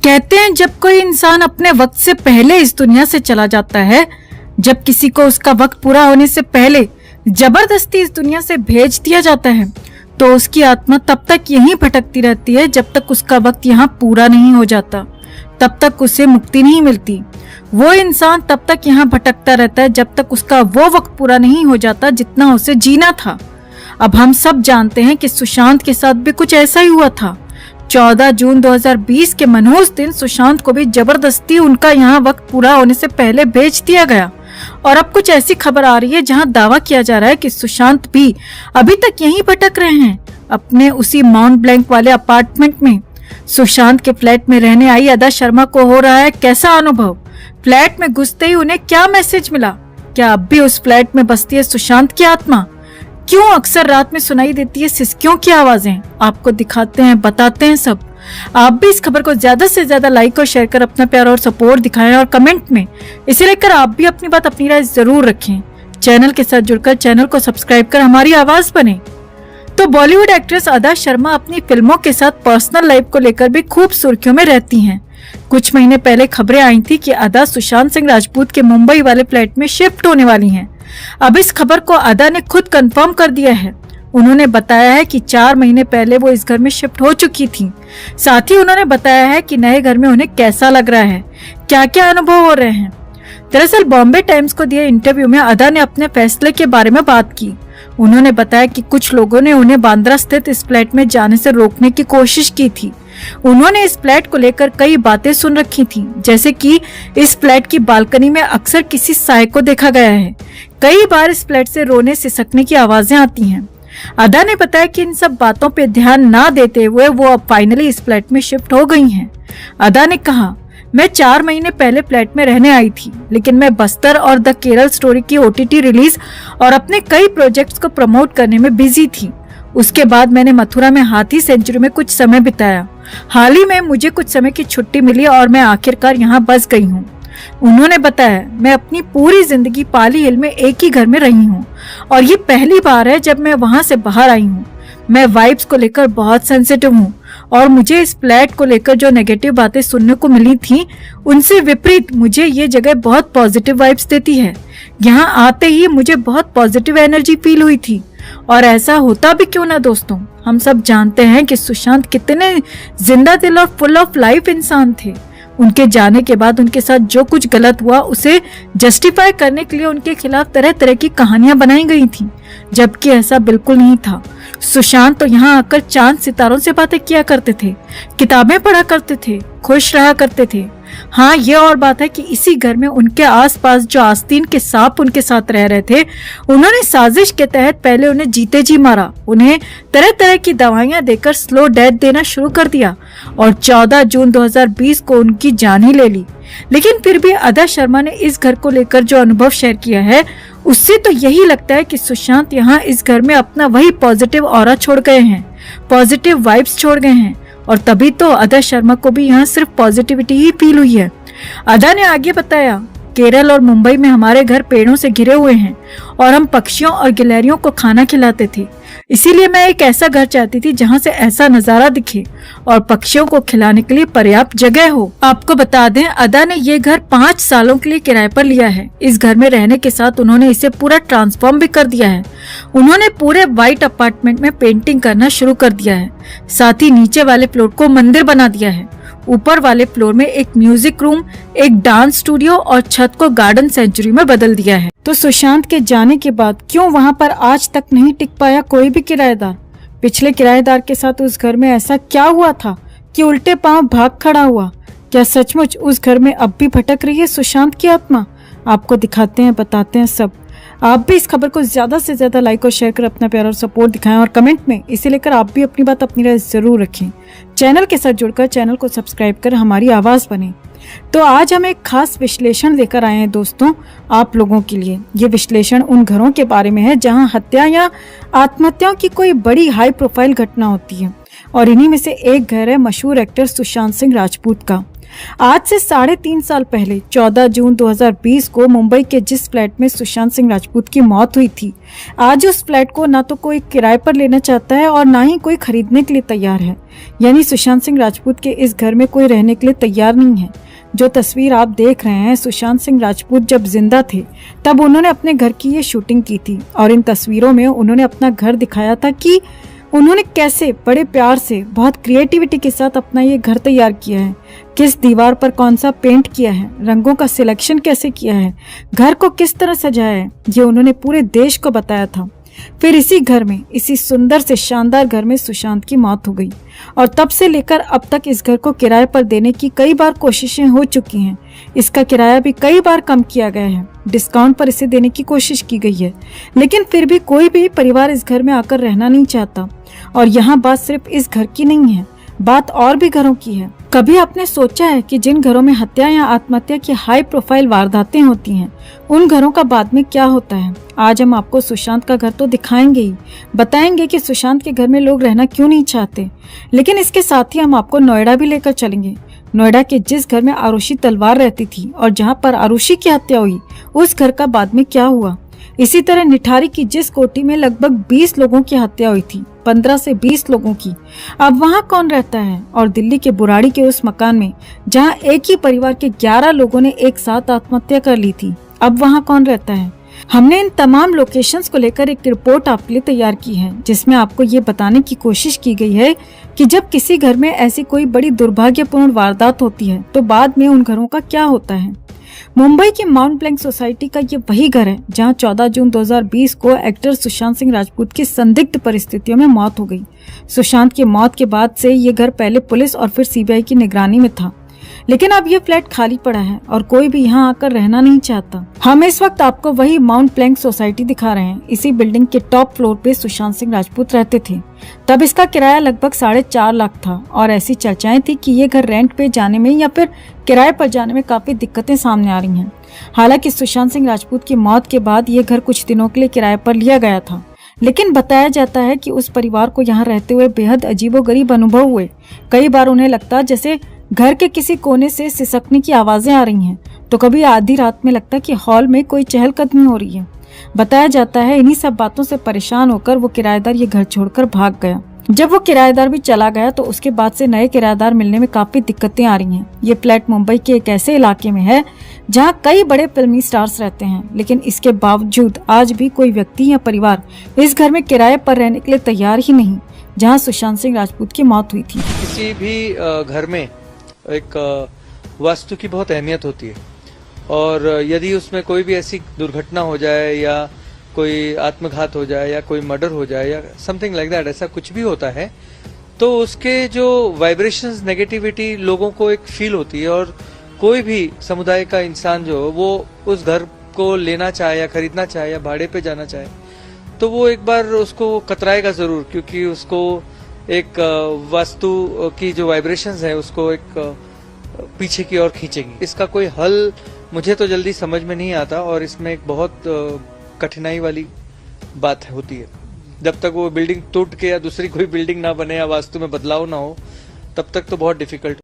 कहते हैं जब कोई इंसान अपने वक्त से पहले इस दुनिया से चला जाता है, जब किसी को उसका वक्त पूरा होने से पहले जबरदस्ती इस दुनिया से भेज दिया जाता है, तो उसकी आत्मा तब तक यहीं भटकती रहती है जब तक उसका वक्त यहाँ पूरा नहीं हो जाता। तब तक उसे मुक्ति नहीं मिलती। वो इंसान तब तक यहाँ भटकता रहता है जब तक उसका वो वक्त पूरा नहीं हो जाता जितना उसे जीना था। अब हम सब जानते हैं कि सुशांत के साथ भी कुछ ऐसा ही हुआ था। 14 जून 2020 के मनहूस दिन सुशांत को भी जबरदस्ती उनका यहाँ वक्त पूरा होने से पहले भेज दिया गया। और अब कुछ ऐसी खबर आ रही है जहां दावा किया जा रहा है कि सुशांत भी अभी तक यहीं भटक रहे हैं, अपने उसी माउंट ब्लैंक वाले अपार्टमेंट में। सुशांत के फ्लैट में रहने आई अदा शर्मा को हो रहा है कैसा अनुभव? फ्लैट में घुसते ही उन्हें क्या मैसेज मिला? क्या अब भी उस फ्लैट में बसती है सुशांत की आत्मा? क्यों अक्सर रात में सुनाई देती है सिसकियों की आवाजें? आपको दिखाते हैं, बताते हैं सब। आप भी इस खबर को ज्यादा से ज्यादा लाइक और शेयर कर अपना प्यार और सपोर्ट दिखाएं और कमेंट में इसे लेकर आप भी अपनी बात, अपनी राय जरूर रखें। चैनल के साथ जुड़कर चैनल को सब्सक्राइब कर हमारी आवाज बने। तो बॉलीवुड एक्ट्रेस अदा शर्मा अपनी फिल्मों के साथ पर्सनल लाइफ को लेकर भी खूब सुर्खियों में रहती हैं। कुछ महीने पहले खबरें आई थी कि अदा सुशांत सिंह राजपूत के मुंबई वाले फ्लैट में शिफ्ट होने वाली हैं। अब इस खबर को अदा ने खुद कंफर्म कर दिया है। उन्होंने बताया है कि 4 महीने पहले वो इस घर में शिफ्ट हो चुकी थी। साथ ही उन्होंने बताया है कि नए घर में उन्हें कैसा लग रहा है, क्या क्या अनुभव हो रहे हैं। दरअसल बॉम्बे टाइम्स को दिए इंटरव्यू में अदा ने अपने फैसले के बारे में बात की। उन्होंने बताया कि कुछ लोगों ने उन्हें बांद्रा स्थित इस फ्लैट में जाने से रोकने की कोशिश की थी। उन्होंने इस फ्लैट को लेकर कई बातें सुन रखी थी, जैसे कि इस फ्लैट की बालकनी में अक्सर किसी साय को देखा गया है। कई बार इस फ्लैट से रोने सिसकने की आवाजें आती हैं। अदा ने बताया कि इन सब बातों पे ध्यान ना देते हुए वो अब फाइनली इस फ्लैट में शिफ्ट हो गई हैं। अदा ने कहा, मैं 4 महीने पहले फ्लैट में रहने आई थी, लेकिन मैं बस्तर और द केरल स्टोरी की OTT रिलीज और अपने कई प्रोजेक्ट्स को प्रमोट करने में बिजी थी। उसके बाद मैंने मथुरा में हाथी सेंचुरी में कुछ समय बिताया। हाल ही में मुझे कुछ समय की छुट्टी मिली और मैं आखिरकार यहाँ बस गई हूँ। उन्होंने बताया, मैं अपनी पूरी जिंदगी पाली हिल में एक ही घर में रही हूँ और ये पहली बार है जब मैं वहाँ से बाहर आई हूँ। मैं वाइब्स को लेकर बहुत सेंसिटिव हूँ और मुझे इस फ्लैट को लेकर जो नेगेटिव बातें सुनने को मिली थी, उनसे विपरीत मुझे ये जगह बहुत पॉजिटिव वाइब्स देती है। यहाँ आते ही मुझे बहुत पॉजिटिव एनर्जी फील हुई थी। और ऐसा होता भी क्यों ना दोस्तों, हम सब जानते हैं कि सुशांत कितने जिंदा दिल और फुल ऑफ लाइफ इंसान थे। उनके जाने के बाद उनके साथ जो कुछ गलत हुआ उसे जस्टिफाई करने के लिए उनके खिलाफ तरह तरह की कहानियां बनाई गई थी, जबकि ऐसा बिल्कुल नहीं था। सुशांत तो यहाँ आकर चांद सितारों से बातें किया करते थे, किताबें पढ़ा करते थे, खुश रहा करते थे। हाँ, ये और बात है कि इसी घर में उनके आसपास जो आस्तीन के सांप उनके साथ रह रहे थे, उन्होंने साजिश के तहत पहले उन्हें जीते जी मारा, उन्हें तरह तरह की दवाइयां देकर स्लो डेथ देना शुरू कर दिया और 14 जून 2020 को उनकी जान ही ले ली। लेकिन फिर भी अदा शर्मा ने इस घर को लेकर जो अनुभव शेयर किया है, उससे तो यही लगता है कि सुशांत यहाँ इस घर में अपना वही पॉजिटिव ऑरा छोड़ गए हैं, पॉजिटिव वाइब्स छोड़ गए हैं। और तभी तो अदा शर्मा को भी यहाँ सिर्फ पॉजिटिविटी ही फील हुई है। अदा ने आगे बताया, केरल और मुंबई में हमारे घर पेड़ों से घिरे हुए हैं और हम पक्षियों और गिलहरियों को खाना खिलाते थे। इसीलिए मैं एक ऐसा घर चाहती थी जहाँ से ऐसा नजारा दिखे और पक्षियों को खिलाने के लिए पर्याप्त जगह हो। आपको बता दें, अदा ने ये घर 5 सालों के लिए किराए पर लिया है। इस घर में रहने के साथ उन्होंने इसे पूरा ट्रांसफॉर्म भी कर दिया है। उन्होंने पूरे व्हाइट अपार्टमेंट में पेंटिंग करना शुरू कर दिया है। साथ ही नीचे वाले फ्लोर को मंदिर बना दिया है। ऊपर वाले फ्लोर में एक म्यूजिक रूम, एक डांस स्टूडियो और छत को गार्डन सेंचुरी में बदल दिया है। तो सुशांत के जाने के बाद क्यों वहां पर आज तक नहीं टिक पाया कोई भी किराएदार? पिछले किराएदार के साथ उस घर में ऐसा क्या हुआ था कि उल्टे पांव भाग खड़ा हुआ? क्या सचमुच उस घर में अब भी भटक रही है सुशांत की आत्मा? आपको दिखाते हैं, बताते हैं सब। आप भी इस खबर को ज्यादा से ज्यादा लाइक और शेयर कर अपना प्यार और सपोर्ट दिखाएं और कमेंट में इसे लेकर आप भी अपनी बात, अपनी राय जरूर रखें। चैनल के साथ जुड़कर चैनल को सब्सक्राइब कर हमारी आवाज बने। तो आज हम एक खास विश्लेषण लेकर आए हैं दोस्तों आप लोगों के लिए। ये विश्लेषण उन घरों के बारे में है जहां हत्या या आत्महत्याओं की कोई बड़ी हाई प्रोफाइल घटना होती है और इन्हीं में से एक घर है मशहूर एक्टर सुशांत सिंह राजपूत का। आज से 3.5 साल पहले 14 जून 2020 को मुंबई के जिस फ्लैट में सुशांत सिंह राजपूत की मौत हुई थी, आज उस फ्लैट को ना तो कोई किराए पर लेना चाहता है और ना ही कोई खरीदने के लिए तैयार है। यानी सुशांत सिंह राजपूत के इस घर में कोई रहने के लिए तैयार नहीं है। जो तस्वीर आप देख रहे हैं, सुशांत सिंह राजपूत जब जिंदा थे तब उन्होंने अपने घर की ये शूटिंग की थी और इन तस्वीरों में उन्होंने अपना घर दिखाया था कि उन्होंने कैसे बड़े प्यार से, बहुत क्रिएटिविटी के साथ अपना ये घर तैयार किया है, किस दीवार पर कौन सा पेंट किया है, रंगों का सिलेक्शन कैसे किया है, घर को किस तरह सजाया है, ये उन्होंने पूरे देश को बताया था। फिर इसी घर में, इसी सुंदर से शानदार घर में सुशांत की मौत हो गई और तब से लेकर अब तक इस घर को किराए पर देने की कई बार कोशिशें हो चुकी हैं। इसका किराया भी कई बार कम किया गया है, डिस्काउंट पर इसे देने की कोशिश की गई है, लेकिन फिर भी कोई भी परिवार इस घर में आकर रहना नहीं चाहता। और यहाँ बात सिर्फ इस घर की नहीं है, बात और भी घरों की है। कभी आपने सोचा है कि जिन घरों में हत्या या आत्महत्या की हाई प्रोफाइल वारदातें होती हैं, उन घरों का बाद में क्या होता है? आज हम आपको सुशांत का घर तो दिखाएंगे ही, बताएंगे कि सुशांत के घर में लोग रहना क्यों नहीं चाहते, लेकिन इसके साथ ही हम आपको नोएडा भी लेकर चलेंगे। नोएडा के जिस घर में आरुषि तलवार रहती थी और जहाँ पर आरुषि की हत्या हुई, उस घर का बाद में क्या हुआ। इसी तरह निठारी की जिस कोठी में लगभग 20 लोगों की हत्या हुई थी, 15 से 20 लोगों की, अब वहाँ कौन रहता है? और दिल्ली के बुराड़ी के उस मकान में जहाँ एक ही परिवार के 11 लोगों ने एक साथ आत्महत्या कर ली थी, अब वहाँ कौन रहता है? हमने इन तमाम लोकेशंस को लेकर एक रिपोर्ट आपके लिए तैयार की है, जिसमें आपको ये बताने की कोशिश की गई है कि जब किसी घर में ऐसी कोई बड़ी दुर्भाग्यपूर्ण वारदात होती है तो बाद में उन घरों का क्या होता है। मुंबई की माउंट ब्लैंक सोसाइटी का ये वही घर है जहां 14 जून 2020 को एक्टर सुशांत सिंह राजपूत की संदिग्ध परिस्थितियों में मौत हो गई। सुशांत की मौत के बाद से ये घर पहले पुलिस और फिर सीबीआई की निगरानी में था, लेकिन अब ये फ्लैट खाली पड़ा है और कोई भी यहाँ आकर रहना नहीं चाहता। हम इस वक्त आपको वही माउंट ब्लैंक सोसाइटी दिखा रहे हैं। इसी बिल्डिंग के टॉप फ्लोर पे सुशांत सिंह राजपूत रहते थे। तब इसका किराया लगभग 4.5 लाख था और ऐसी चर्चाएं थी कि ये घर रेंट पे जाने में या फिर किराए पर जाने में काफी दिक्कतें सामने आ रही हैं। हालांकि सुशांत सिंह राजपूत की मौत के बाद ये घर कुछ दिनों के लिए किराए पर लिया गया था, लेकिन बताया जाता है कि उस परिवार को यहाँ रहते हुए बेहद अजीबोगरीब अनुभव हुए। कई बार उन्हें लगता जैसे घर के किसी कोने से सिसकने की आवाजें आ रही हैं, तो कभी आधी रात में लगता कि हॉल में कोई चहलकदमी हो रही है। बताया जाता है इन्हीं सब बातों से परेशान होकर वो किराएदार ये घर छोड़कर भाग गया। जब वो किराएदार भी चला गया तो उसके बाद से नए किराएदार मिलने में काफी दिक्कतें आ रही हैं। ये फ्लैट मुंबई के एक ऐसे इलाके में है जहाँ कई बड़े फिल्मी स्टार्स रहते हैं, लेकिन इसके बावजूद आज भी कोई व्यक्ति या परिवार इस घर में किराए पर रहने के लिए तैयार ही नहीं, जहाँ सुशांत सिंह राजपूत की मौत हुई थी। किसी भी घर में एक वास्तु की बहुत अहमियत होती है और यदि उसमें कोई भी ऐसी दुर्घटना हो जाए या कोई आत्मघात हो जाए या कोई मर्डर हो जाए या समथिंग लाइक दैट, ऐसा कुछ भी होता है तो उसके जो वाइब्रेशंस, नेगेटिविटी लोगों को एक फील होती है और कोई भी समुदाय का इंसान जो वो उस घर को लेना चाहे या खरीदना चाहे या भाड़े पे जाना चाहे तो वो एक बार उसको कतराएगा जरूर, क्योंकि उसको एक वास्तु की जो वाइब्रेशंस है उसको एक पीछे की ओर खींचेंगी। इसका कोई हल मुझे तो जल्दी समझ में नहीं आता और इसमें एक बहुत कठिनाई वाली बात होती है। जब तक वो बिल्डिंग टूट के या दूसरी कोई बिल्डिंग ना बने या वास्तु में बदलाव ना हो तब तक तो बहुत डिफिकल्ट।